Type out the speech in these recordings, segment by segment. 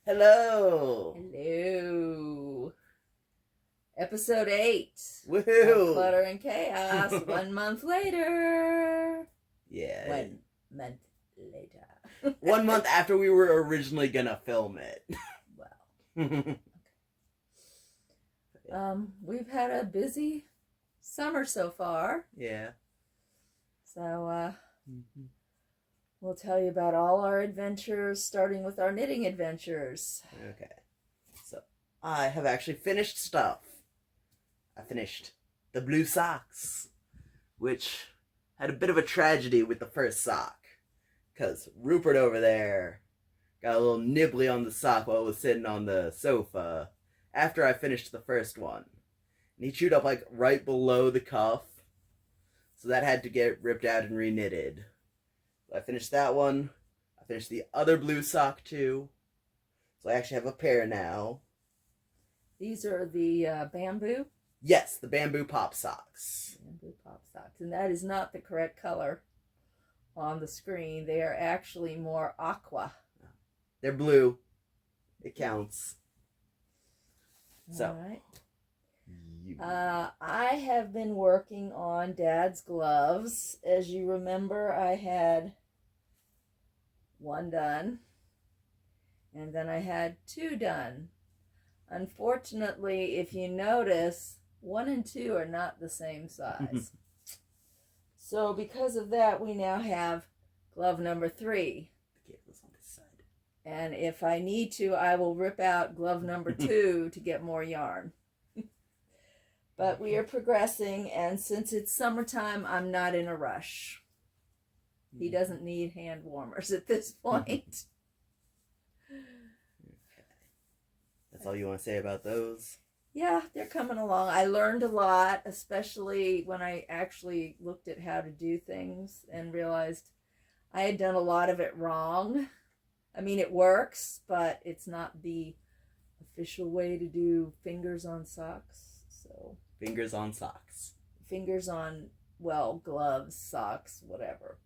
Hello. Hello. Episode 8. Woohoo. Of Clutter and Chaos. 1 month later. Yeah. 1 month later. 1 month after we were originally gonna film it. Wow. We've had a busy summer so far. Yeah. So, we'll tell you about all our adventures, starting with our knitting adventures. Okay. So, I have actually finished stuff. I finished the blue socks, which had a bit of a tragedy with the first sock. Because Rupert over there got a little nibbly on the sock while it was sitting on the sofa after I finished the first one. And he chewed up like right below the cuff. So that had to get ripped out and reknitted. So I finished that one. I finished the other blue sock too. So I actually have a pair now. These are the bamboo? Yes, the bamboo pop socks. Bamboo pop socks. And that is not the correct color on the screen. They are actually more aqua. They're blue. It counts. So. All right. I have been working on Dad's gloves. As you remember, I had 1 done, and then I had 2 done. Unfortunately, if you notice, 1 and 2 are not the same size. So because of that, we now have glove number 3. The cable's on this side. And if I need to, I will rip out glove number 2 to get more yarn. But we are progressing, and since it's summertime, I'm not in a rush. He doesn't need hand warmers at this point. Okay. That's all you want to say about those? Yeah, they're coming along. I learned a lot, especially when I actually looked at how to do things and realized I had done a lot of it wrong. I mean, it works, but it's not the official way to do fingers on socks. So fingers on socks. Fingers on, well, gloves, socks, whatever.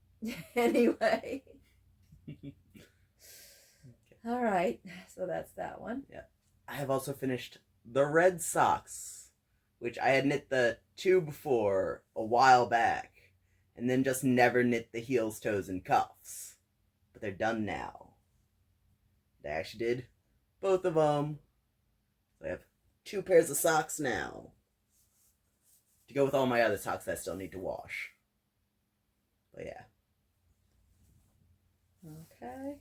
Anyway. Okay. All right. So that's that one. Yeah. I have also finished the red socks, which I had knit the 2 before a while back, and then just never knit the heels, toes, and cuffs. But they're done now. I actually did both of them. So I have 2 pairs of socks now to go with all my other socks that I still need to wash. But yeah. Okay.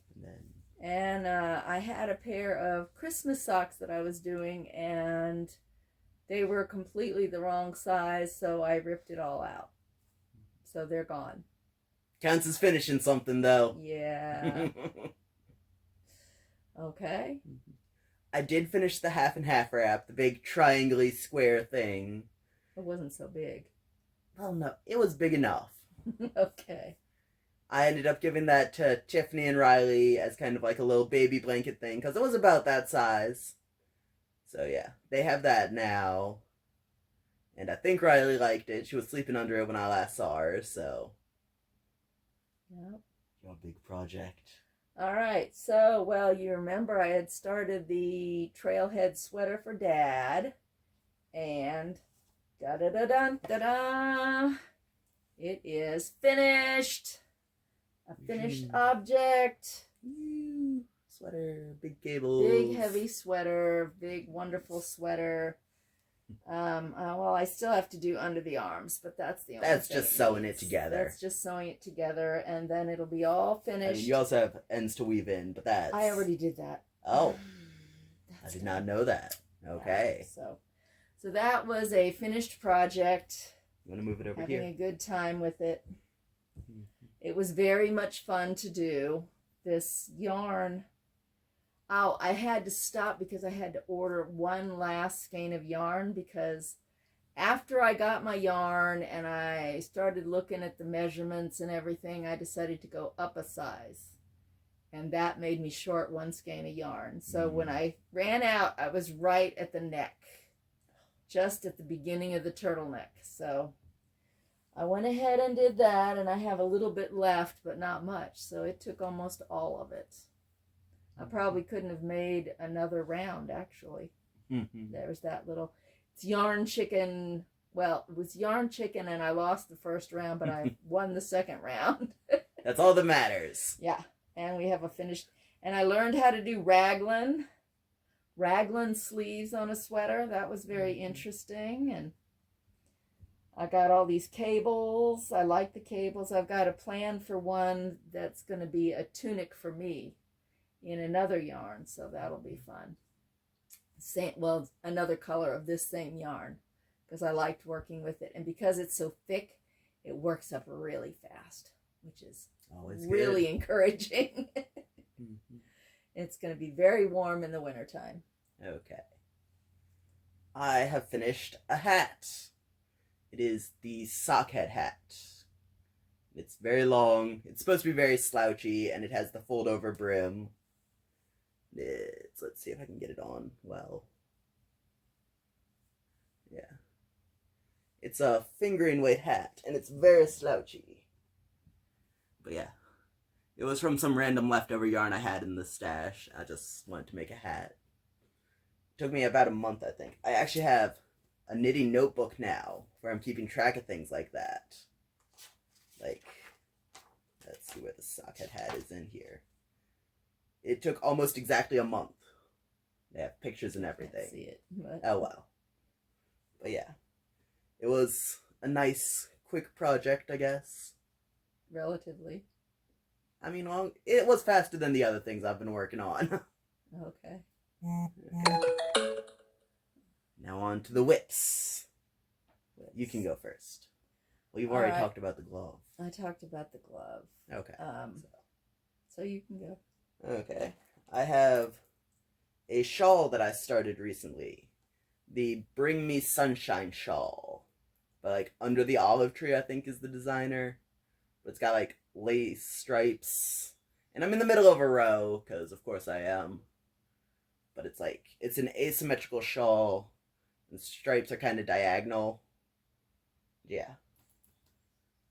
And then I had a pair of Christmas socks that I was doing, and they were completely the wrong size, so I ripped it all out. So they're gone. counts as finishing something, though. Yeah. Okay. I did finish the half and half wrap, the big triangle-y square thing. It wasn't so big. Well, no, it was big enough. Okay. I ended up giving that to Tiffany and Riley as kind of like a little baby blanket thing, because it was about that size. So yeah, they have that now. And I think Riley liked it. She was sleeping under it when I last saw her, so. Yep. Your big project. All right. So, well, you remember I had started the trailhead sweater for Dad. And da-da-da-dun-da-da! It is finished. A finished object. Sweater, big cables. Big heavy sweater, big wonderful sweater. Well, I still have to do under the arms, but that's the only That's thing just sewing it together. That's just sewing it together, and then it'll be all finished. I mean, you also have ends to weave in, but that's... I already did that. Oh. I did not know that. Okay. Yeah, so that was a finished project. You want to move it over Having here? a good time with it. It was very much fun to do. This yarn... Oh, I had to stop because I had to order one last skein of yarn, because after I got my yarn and I started looking at the measurements and everything, I decided to go up a size. And that made me short 1 skein of yarn. So when I ran out, I was right at the neck, just at the beginning of the turtleneck. So I went ahead and did that, and I have a little bit left, but not much. So it took almost all of it. I probably couldn't have made another round, actually. There's that little, it's yarn chicken. Well, it was yarn chicken and I lost the first round, but I won the second round. That's all that matters. Yeah, and we have a finished, and I learned how to do raglan sleeves on a sweater. That was very interesting, and I got all these cables. I like the cables. I've got a plan for one that's going to be a tunic for me in another yarn, so that'll be fun. Well, another color of this same yarn, because I liked working with it, and because it's so thick, it works up really fast, which is really encouraging. It's going to be very warm in the wintertime. Okay. I have finished a hat. It is the sockhead hat. It's very long. It's supposed to be very slouchy, and it has the fold-over brim. Let's see if I can get it on well. Yeah. It's a fingering weight hat, and it's very slouchy. But yeah. It was from some random leftover yarn I had in the stash. I just wanted to make a hat. It took me about a month, I think. I actually have a knitting notebook now where I'm keeping track of things like that. Like, let's see where the sockhead hat is in here. It took almost exactly a month. They have pictures and everything. Can't see it, but... Oh well. But yeah. It was a nice, quick project, I guess. Relatively. I mean, it was faster than the other things I've been working on. Okay. Now on to the whips. You can go first. Well, you've already talked about the glove. I talked about the glove. Okay. So you can go. Okay. I have a shawl that I started recently. The Bring Me Sunshine shawl. But like Under the Olive Tree, I think, is the designer. But it's got like lace stripes. And I'm in the middle of a row, because of course I am. But it's like, it's an asymmetrical shawl. And stripes are kind of diagonal. Yeah.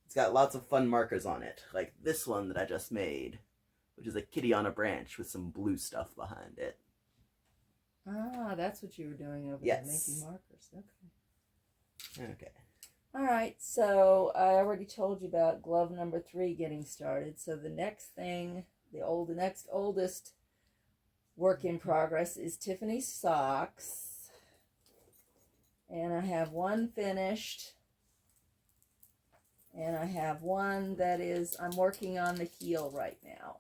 It's got lots of fun markers on it. Like this one that I just made. Which is a kitty on a branch with some blue stuff behind it. Ah, that's what you were doing over there, making markers. Okay. Okay. All right, so I already told you about glove number 3 getting started. So the next thing, the next oldest work in progress is Tiffany's socks. And I have one finished. And I have one that is, I'm working on the heel right now.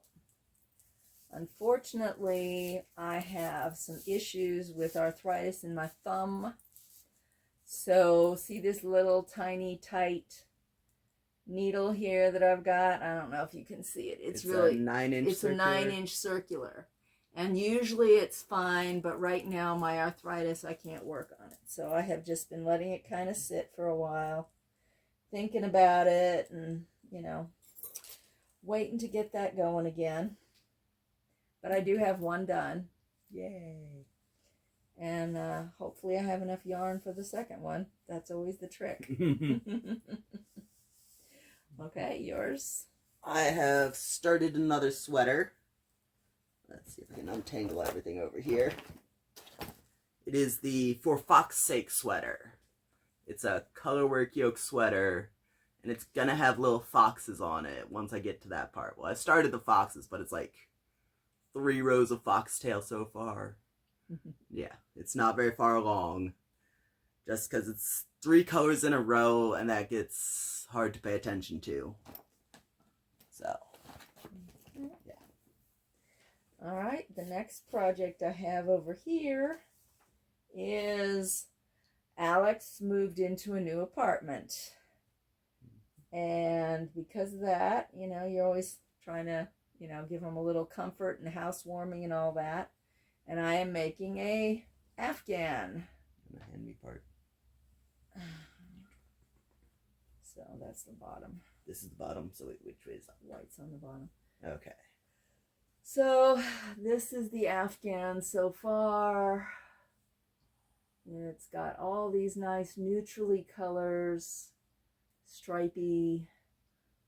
Unfortunately, I have some issues with arthritis in my thumb. So, see this little tiny tight needle here that I've got? I don't know if you can see it. It's really a 9-inch circular. It's a 9-inch circular. And usually it's fine, but right now my arthritis, I can't work on it. So I have just been letting it kind of sit for a while, thinking about it and, you know, waiting to get that going again. But I do have one done. Yay. And hopefully I have enough yarn for the second one. That's always the trick. Okay, yours? I have started another sweater. Let's see if I can untangle everything over here. It is the For Fox's Sake sweater. It's a colorwork yoke sweater, and it's gonna have little foxes on it once I get to that part. Well, I started the foxes, but it's like 3 rows of foxtail so far. Yeah, it's not very far along. Just because it's 3 colors in a row, and that gets hard to pay attention to. So, yeah. All right, the next project I have over here is Alex moved into a new apartment. And because of that, you know, you're always trying to, you know, give him a little comfort and housewarming and all that. And I am making a Afghan. The hand me part. So that's the bottom. This is the bottom, so which way is that? White's on the bottom. Okay. So this is the Afghan so far. It's got all these nice neutrally colors, stripy,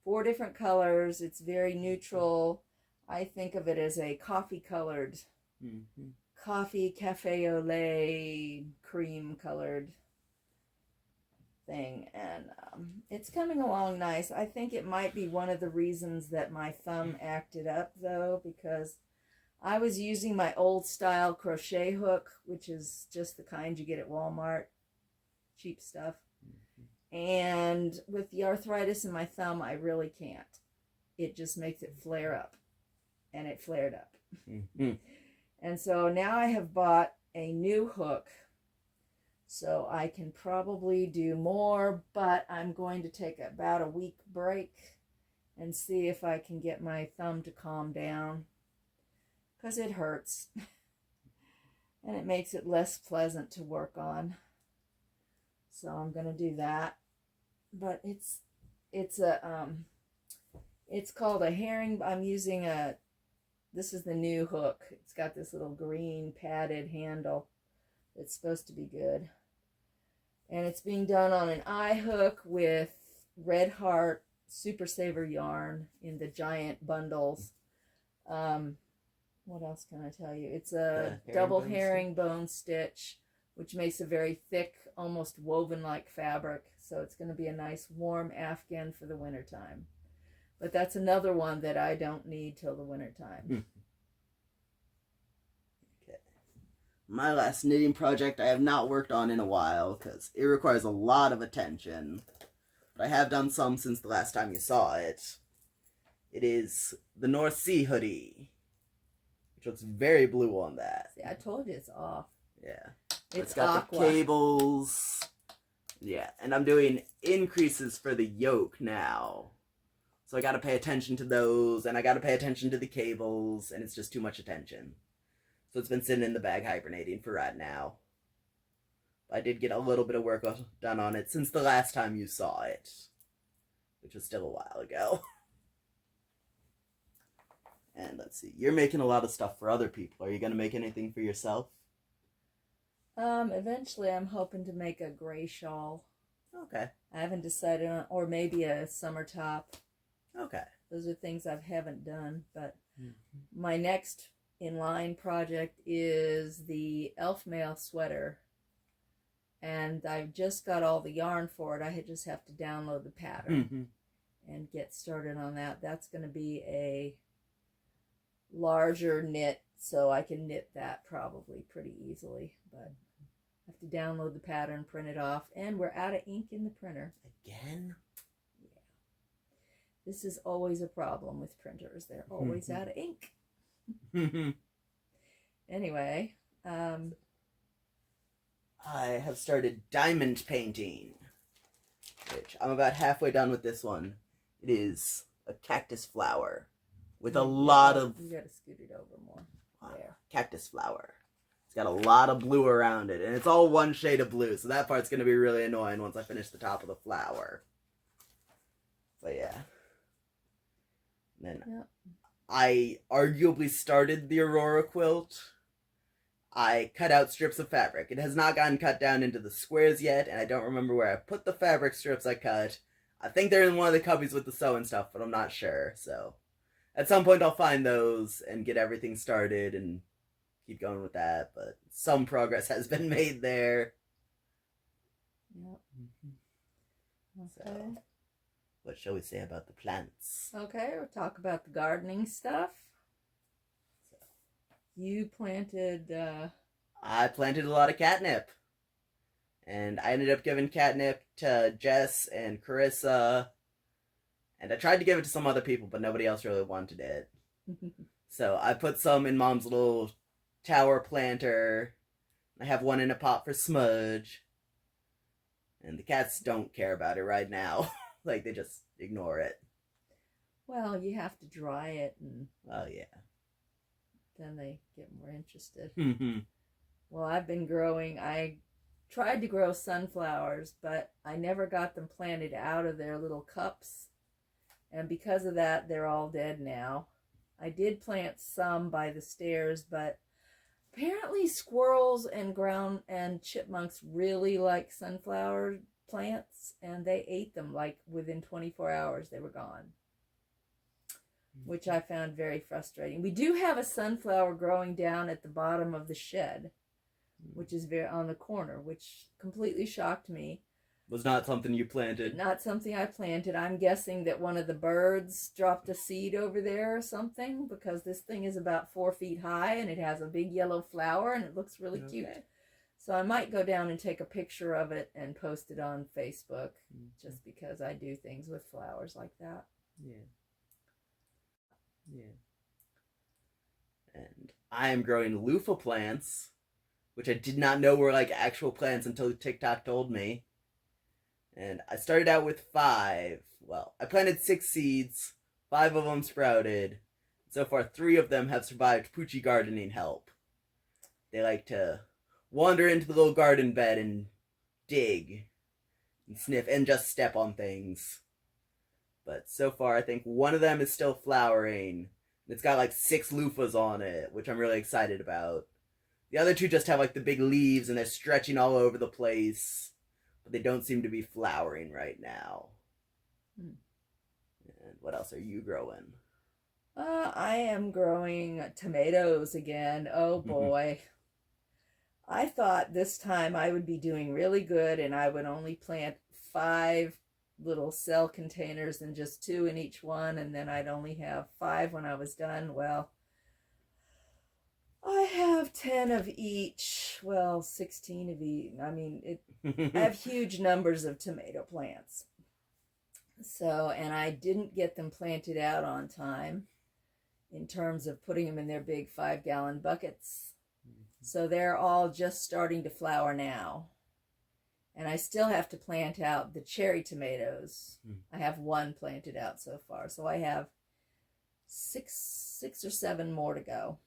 4 different colors. It's very neutral. I think of it as a coffee-colored, Mm-hmm. coffee cafe au lait cream-colored thing, and it's coming along nice. I think it might be one of the reasons that my thumb acted up, though, because I was using my old style crochet hook, which is just the kind you get at Walmart, cheap stuff. And with the arthritis in my thumb, I really can't. It just makes it flare up, and it flared up. Mm-hmm. And so now I have bought a new hook, so I can probably do more, but I'm going to take about a week break and see if I can get my thumb to calm down, because it hurts and it makes it less pleasant to work on. So I'm going to do that. But it's called a herring. I'm using this is the new hook. It's got this little green padded handle. It's supposed to be good. And it's being done on an eye hook with Red Heart Super Saver yarn in the giant bundles. What else can I tell you? It's a double herringbone stitch, which makes a very thick, almost woven-like fabric. So it's going to be a nice warm afghan for the wintertime. But that's another one that I don't need till the wintertime. Okay. My last knitting project I have not worked on in a while because it requires a lot of attention. But I have done some since the last time you saw it. It is the North Sea hoodie, which looks very blue on that. See, I told you it's off. Yeah. It's got aqua. the cables. Yeah, and I'm doing increases for the yoke now. So I gotta pay attention to those, and I gotta pay attention to the cables, and it's just too much attention. So it's been sitting in the bag hibernating for right now. I did get a little bit of work done on it since the last time you saw it, which was still a while ago. And let's see, you're making a lot of stuff for other people. Are you gonna make anything for yourself? Eventually I'm hoping to make a gray shawl. Okay. I haven't decided on, or maybe a summer top. Okay. Those are things I haven't done, but my next in-line project is the elf mail sweater. And I've just got all the yarn for it. I just have to download the pattern and get started on that. That's going to be a larger knit, so I can knit that probably pretty easily. But I have to download the pattern, print it off, and we're out of ink in the printer. Again? Yeah. This is always a problem with printers. They're always out of ink. Anyway, I have started diamond painting, which I'm about halfway done with this one. It is a cactus flower with a lot of... You gotta scoot it over more. There. Cactus flower. It's got a lot of blue around it, and it's all one shade of blue, so that part's going to be really annoying once I finish the top of the flower. But yeah. And then I arguably started the Aurora quilt. I cut out strips of fabric. It has not gotten cut down into the squares yet, and I don't remember where I put the fabric strips I cut. I think they're in one of the cubbies with the sewing stuff, but I'm not sure, so... At some point I'll find those and get everything started and keep going with that, but some progress has been made there. Yep. Okay. So, what shall we say about the plants? Okay, we'll talk about the gardening stuff. You planted... I planted a lot of catnip. And I ended up giving catnip to Jess and Carissa. And I tried to give it to some other people, but nobody else really wanted it. So I put some in Mom's little tower planter. I have one in a pot for Smudge. And the cats don't care about it right now. Like, they just ignore it. Well, you have to dry it, and... Oh, yeah. Then they get more interested. Mm-hmm. Well, I've been growing... I tried to grow sunflowers, but I never got them planted out of their little cups. And because of that, they're all dead now. I did plant some by the stairs, but apparently squirrels and ground and chipmunks really like sunflower plants, and they ate them like within 24 hours. They were gone. which I found very frustrating. We do have a sunflower growing down at the bottom of the shed, which is very on the corner, which completely shocked me. Was not something you planted. Not something I planted. I'm guessing that one of the birds dropped a seed over there or something, because this thing is about 4 feet high and it has a big yellow flower and it looks really cute. So I might go down and take a picture of it and post it on Facebook, just because I do things with flowers like that. Yeah. And I am growing loofah plants, which I did not know were like actual plants until TikTok told me. And I started out with 5. Well, I planted 6 seeds. 5 of them sprouted. So far, 3 of them have survived Poochie gardening help. They like to wander into the little garden bed and dig and sniff and just step on things. But so far, I think one of them is still flowering. It's got like 6 loofahs on it, which I'm really excited about. The other 2 just have like the big leaves and they're stretching all over the place. But they don't seem to be flowering right now. And what else are you growing? I am growing tomatoes again. Oh boy. I thought this time I would be doing really good and I would only plant 5 little cell containers and just 2 in each one, and then I'd only have 5 when I was done. Well, I have 10 of each. Well, 16 of each. I mean, I have huge numbers of tomato plants. So, and I didn't get them planted out on time in terms of putting them in their big 5-gallon buckets. So they're all just starting to flower now. And I still have to plant out the cherry tomatoes. I have 1 planted out so far. So I have 6 or 7 more to go.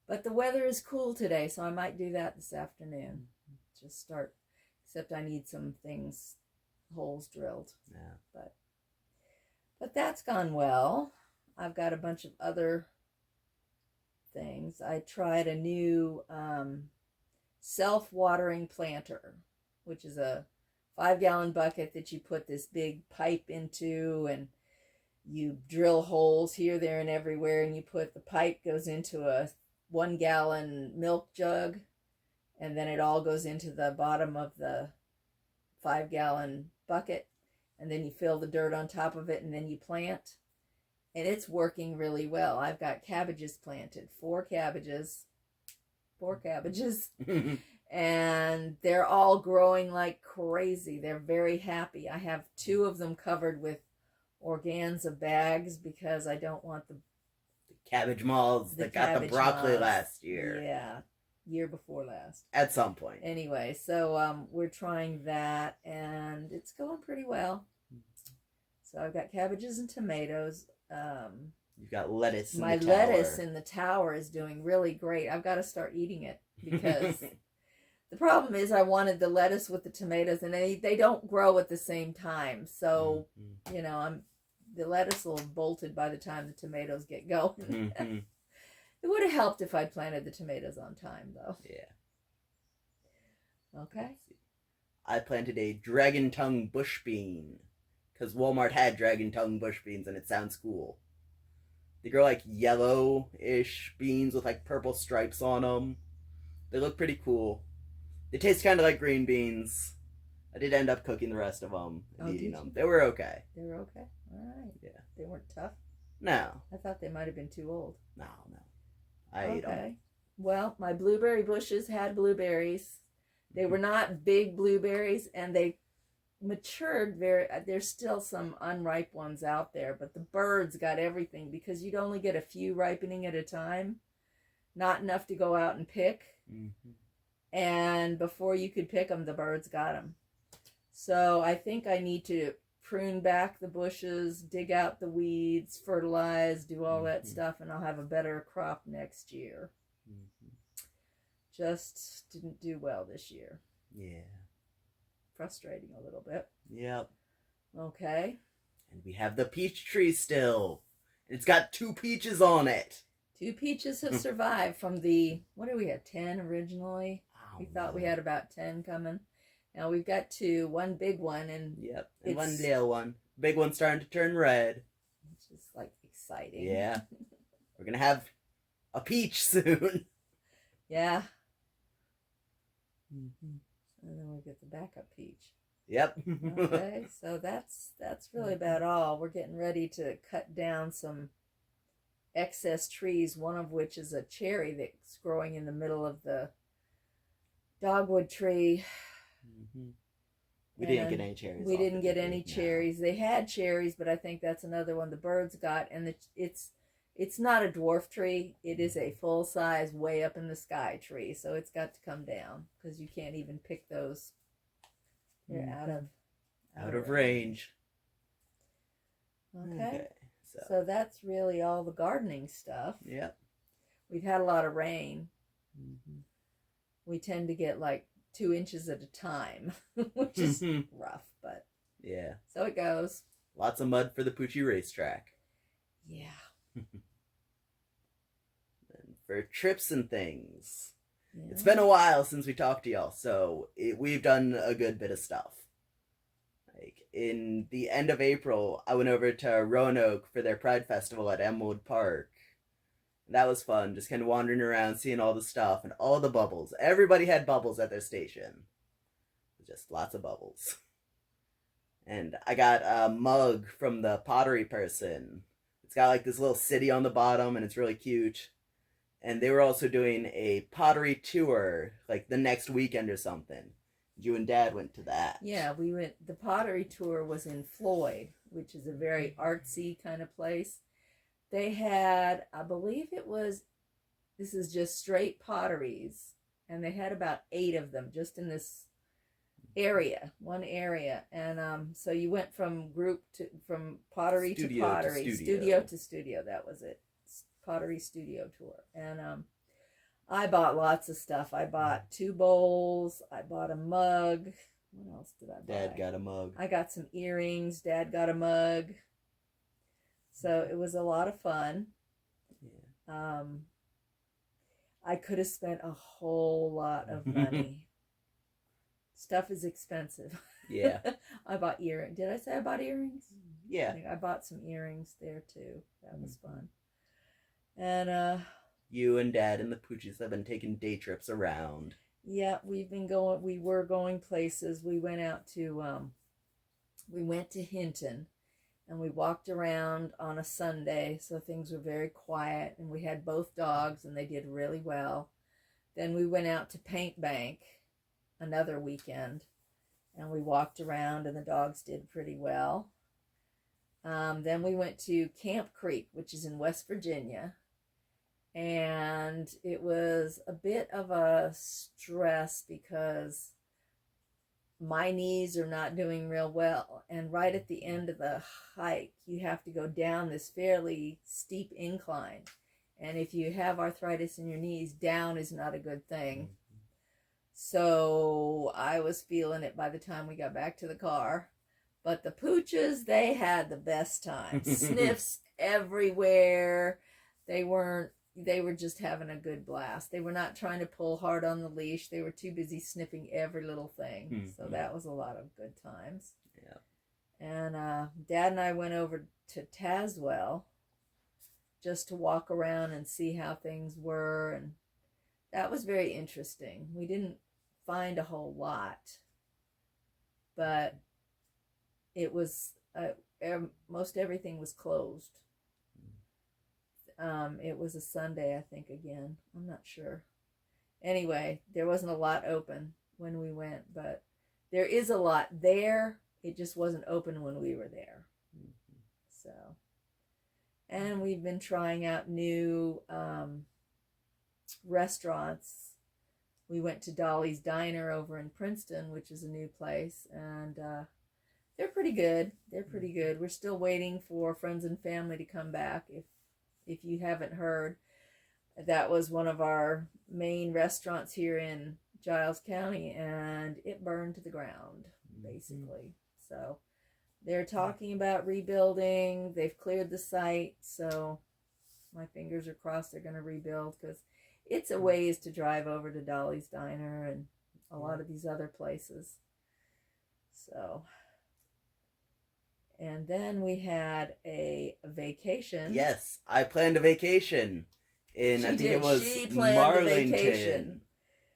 But the weather is cool today, so I might do that this afternoon. Just start, except I need some things, holes drilled. Yeah. But that's gone well. I've got a bunch of other things. I tried a new self-watering planter, which is a 5-gallon bucket that you put this big pipe into, and you drill holes here, there, and everywhere, and you put the pipe goes into a 1-gallon milk jug, and then it all goes into the bottom of the 5-gallon bucket, and then you fill the dirt on top of it, and then you plant. And it's working really well. I've got cabbages planted, 4 cabbages, and they're all growing like crazy. They're very happy. I have 2 of them covered with organza bags because I don't want the cabbage moths that got the broccoli last year. Yeah, year before last. At some point. Anyway, so we're trying that, and it's going pretty well. So I've got cabbages and tomatoes. You've got lettuce in my the tower. lettuce in the tower is doing really great. I've got to start eating it because the problem is I wanted the lettuce with the tomatoes, and they don't grow at the same time. So, you know, the lettuce will have bolted by the time the tomatoes get going. It would have helped if I'd planted the tomatoes on time, though. Yeah. Okay. I planted a dragon tongue bush bean because Walmart had dragon tongue bush beans, and it sounds cool. They grow like yellow-ish beans with like purple stripes on them. They look pretty cool. They taste kind of like green beans. I did end up cooking the rest of them and eating them. They were okay. They were okay? All right. Yeah. They weren't tough? No. I thought they might have been too old. No. I ate them. Well, my blueberry bushes had blueberries. They were not big blueberries, and they matured there's still some unripe ones out there, but the birds got everything because you'd only get a few ripening at a time, not enough to go out and pick. And before you could pick them, the birds got them. So I think I need to prune back the bushes, dig out the weeds, fertilize, do all that stuff, and I'll have a better crop next year. Just didn't do well this year. Yeah. Frustrating a little bit. Yep. Okay. And we have the peach tree still. It's got 2 peaches on it. 2 peaches have survived from the, what did we have, 10 originally? We thought we had about 10 coming. Now we've got 2, 1 big one, and yep, and 1 little one. Big one's starting to turn red. Which is like exciting. Yeah. We're going to have a peach soon. Yeah. And then we'll get the backup peach. Yep. Okay, so that's really about all. We're getting ready to cut down some excess trees, one of which is a cherry that's growing in the middle of the dogwood tree. We didn't get any cherries. We didn't get any cherries. They had cherries, but I think that's another one the birds got. And it's not a dwarf tree. It is a full size, way up in the sky tree. So it's got to come down because you can't even pick those. They're out of range. Okay. So that's really all the gardening stuff. Yep. We've had a lot of rain. We tend to get like 2 inches at a time, which is rough, but yeah. So it goes. Lots of mud for the Poochie racetrack. Yeah. And for trips and things. Yeah. It's been a while since we talked to y'all, so we've done a good bit of stuff. Like, in the end of April, I went over to Roanoke for their Pride Festival at Elmwood Park. That was fun, just kind of wandering around, seeing all the stuff and all the bubbles. Everybody had bubbles at their station. Just lots of bubbles. And I got a mug from the pottery person. It's got like this little city on the bottom, and it's really cute. And they were also doing a pottery tour, like the next weekend or something. You and Dad went to that. Yeah, we went. The pottery tour was in Floyd, which is a very artsy kind of place. They had, I believe this is just straight potteries, and they had about 8 of them just in this one area. And so you went from pottery to pottery, studio to studio. That was it. Pottery studio tour. And I bought lots of stuff. I bought 2 bowls. I bought a mug. What else did I buy? Dad got a mug. I got some earrings. Dad got a mug. So it was a lot of fun. Yeah. I could have spent a whole lot of money. Stuff is expensive. Yeah. I bought earrings. Did I say I bought earrings? Yeah. I bought some earrings there too. That was fun. And you and Dad and the Poochies have been taking day trips around. Yeah, we were going places. We went out to we went to Hinton, and we walked around on a Sunday, so things were very quiet, and we had both dogs, and they did really well. Then we went out to Paint Bank another weekend, and we walked around, and the dogs did pretty well. Then we went to Camp Creek, which is in West Virginia, and it was a bit of a stress because my knees are not doing real well, and right at the end of the hike you have to go down this fairly steep incline, and if you have arthritis in your knees, down is not a good thing. So I was feeling it by the time we got back to the car. But the Pooches, they had the best time. Sniffs everywhere. They were just having a good blast. They were not trying to pull hard on the leash. They were too busy sniffing every little thing. So that was a lot of good times. Yeah. And Dad and I went over to Tazewell just to walk around and see how things were. And that was very interesting. We didn't find a whole lot. But it was, most everything was closed. It was a Sunday, I think, again. I'm not sure. Anyway, there wasn't a lot open when we went, but there is a lot there. It just wasn't open when we were there. So, and we've been trying out new restaurants. We went to Dolly's Diner over in Princeton, which is a new place, and they're pretty good. They're pretty good. We're still waiting for friends and family to come back. If you haven't heard, that was one of our main restaurants here in Giles County, and it burned to the ground, basically. So they're talking about rebuilding. They've cleared the site, so my fingers are crossed they're going to rebuild, because it's a ways to drive over to Dolly's Diner and a lot of these other places. So, And then we had a vacation. Yes, I planned a vacation in, I think it was She planned a Marlington. vacation.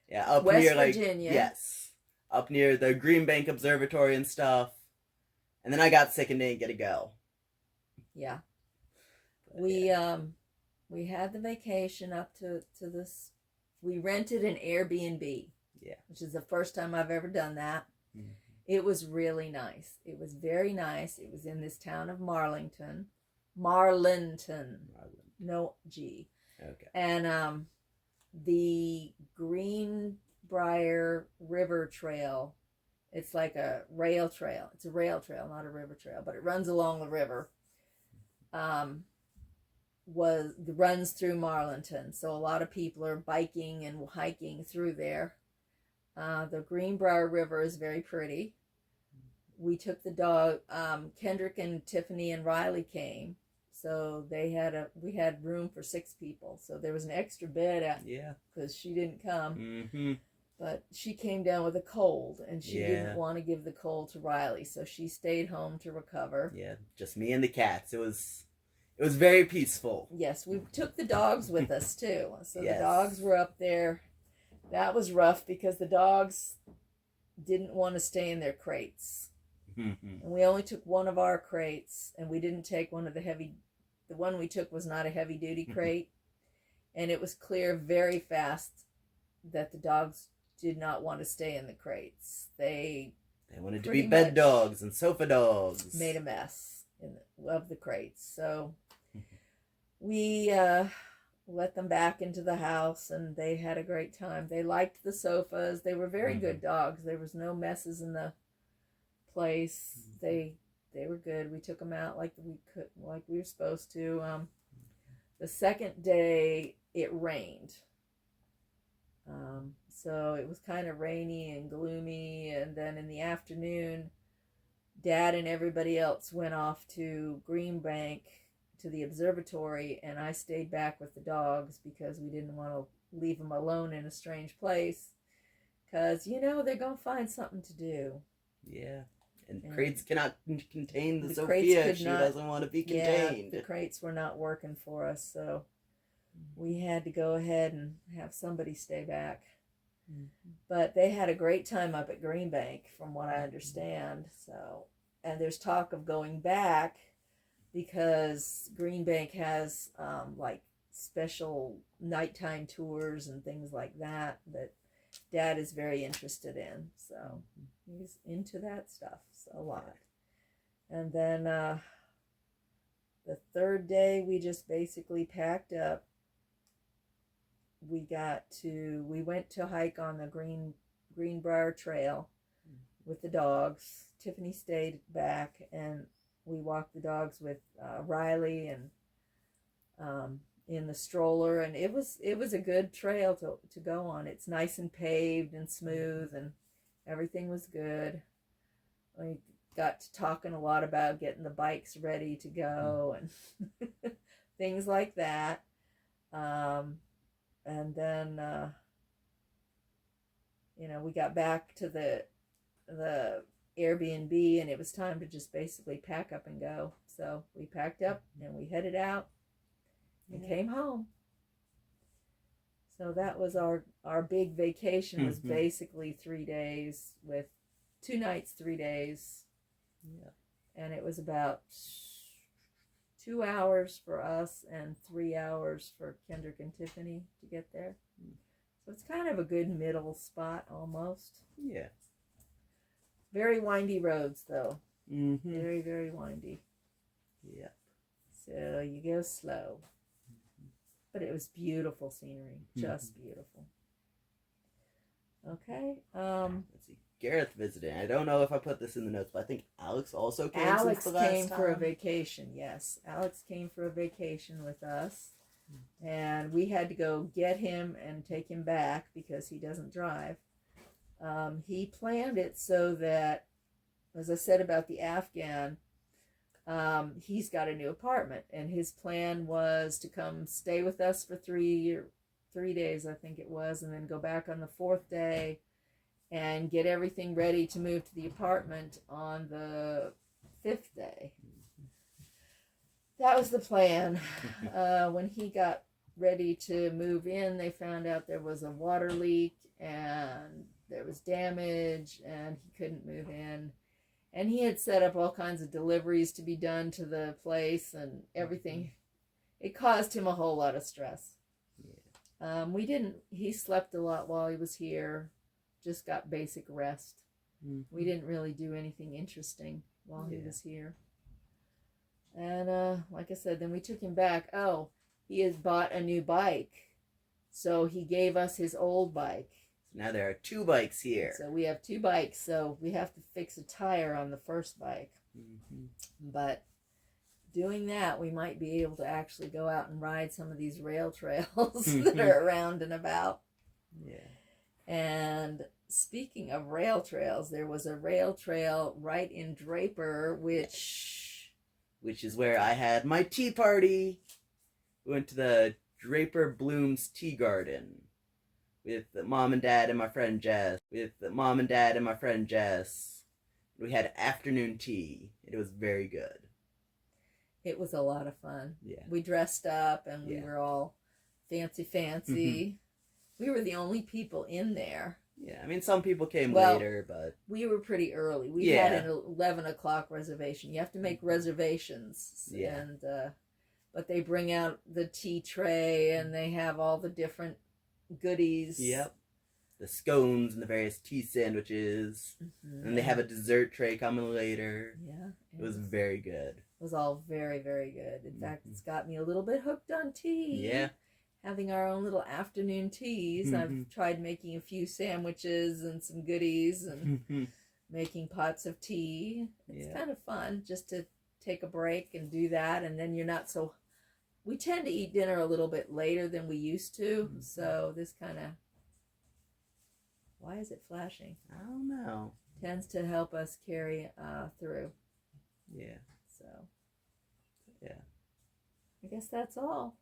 Yeah, up West near, Virginia. yes. Up near the Green Bank Observatory and stuff. And then I got sick and didn't get to go. Yeah. But, We had the vacation up to this. We rented an Airbnb. Yeah. Which is the first time I've ever done that. Mm-hmm. It was really nice. It was very nice. It was in this town of Marlington. Marlinton. No G. Okay. And the Greenbrier River Trail, it's like a rail trail. It's a rail trail, not a river trail, but it runs along the river. Runs through Marlinton. So a lot of people are biking and hiking through there. The Greenbrier River is very pretty. We took the dog. Kendrick and Tiffany and Riley came, so we had room for 6 people. So there was an extra bed because she didn't come. Mm-hmm. But she came down with a cold, and she didn't want to give the cold to Riley, so she stayed home to recover. Yeah, just me and the cats. It was very peaceful. Yes, we took the dogs with us too. So the dogs were up there. That was rough because the dogs didn't want to stay in their crates. Mm-hmm. And we only took one of our crates, and we didn't take one of the one we took was not a heavy duty crate. And it was clear very fast that the dogs did not want to stay in the crates. They wanted to be bed dogs and sofa dogs. Made a mess of the crates. So we let them back into the house, and they had a great time. They liked the sofas. They were very good dogs. There was no messes in the place. They were good. We took them out like we were supposed to. The second day it rained. So it was kind of rainy and gloomy, and then in the afternoon Dad and everybody else went off to Green Bank to the observatory, and I stayed back with the dogs because we didn't want to leave them alone in a strange place, because they're gonna find something to do. Yeah, and crates cannot contain the Sophia if she doesn't want to be contained. Yeah, the crates were not working for us, so we had to go ahead and have somebody stay back. But they had a great time up at Green Bank, from what I understand. So, and there's talk of going back because Green Bank has like special nighttime tours and things like that Dad is very interested in. So he's into that stuff a lot. And then the third day we just basically packed up. We went to hike on the Greenbrier Trail with the dogs. Tiffany stayed back, and we walked the dogs with Riley and in the stroller, and it was a good trail to go on. It's nice and paved and smooth, and everything was good. We got to talking a lot about getting the bikes ready to go and things like that. And then, we got back to the Airbnb, and it was time to just basically pack up and go. So we packed up and we headed out and came home. So that was our big vacation. Was basically 3 days with 2 nights, 3 days. Yeah. And it was about 2 hours for us and 3 hours for Kendrick and Tiffany to get there. So it's kind of a good middle spot almost. Yeah. Very windy roads though. Mm-hmm. Very, very windy. Yeah. So you go slow. But it was beautiful scenery. Just beautiful. Okay. Let's see. Gareth visited. I don't know if I put this in the notes, but I think Alex also came. Alex since the last came time. for a vacation. Yes, Alex came for a vacation with us, and we had to go get him and take him back because he doesn't drive. He planned it so that, as I said about the Afghan, he's got a new apartment, and his plan was to come stay with us for 3 days, I think it was, and then go back on the 4th day and get everything ready to move to the apartment on the 5th day. That was the plan. When he got ready to move in, they found out there was a water leak and there was damage and he couldn't move in. And he had set up all kinds of deliveries to be done to the place and everything. It caused him a whole lot of stress. Yeah. He slept a lot while he was here, just got basic rest. We didn't really do anything interesting while he was here. And like I said, then we took him back. Oh, he had bought a new bike. So he gave us his old bike. Now there are 2 bikes here. So we have 2 bikes, so we have to fix a tire on the first bike. But doing that, we might be able to actually go out and ride some of these rail trails that are around and about. Yeah. And speaking of rail trails, there was a rail trail right in Draper, which is where I had my tea party. We went to the Draper Bloom's Tea Garden with Mom and Dad and my friend Jess. We had afternoon tea. It was very good. It was a lot of fun. Yeah. We dressed up and we were all fancy. We were the only people in there. Yeah, I mean, some people came later, but... We were pretty early. We had an 11 o'clock reservation. You have to make reservations. Yeah. And, but they bring out the tea tray and they have all the different goodies. Yep. The scones and the various tea sandwiches. And they have a dessert tray coming later. Yeah. It was very good. It was all very, very good. In fact, it's got me a little bit hooked on tea. Yeah. Having our own little afternoon teas. I've tried making a few sandwiches and some goodies and making pots of tea. It's kind of fun just to take a break and do that. And then you're not so... We tend to eat dinner a little bit later than we used to. So this kind of... Why is it flashing? I don't know. Tends to help us carry through. Yeah. So... Yeah. I guess that's all.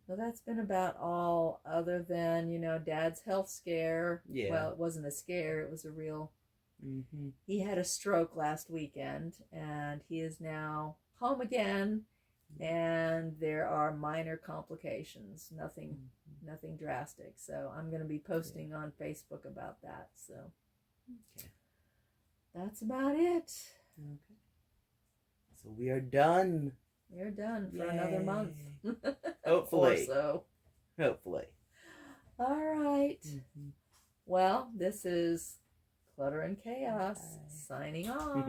So that's been about all, other than, Dad's health scare. Yeah. Well, it wasn't a scare, it was a real... He had a stroke last weekend, and he is now home again, and there are minor complications, nothing drastic. So I'm going to be posting on Facebook about that. So that's about it. Okay. So we are done. We're done for another month. Hopefully. Or so. Hopefully. All right. Well, this is Clutter and Chaos signing off.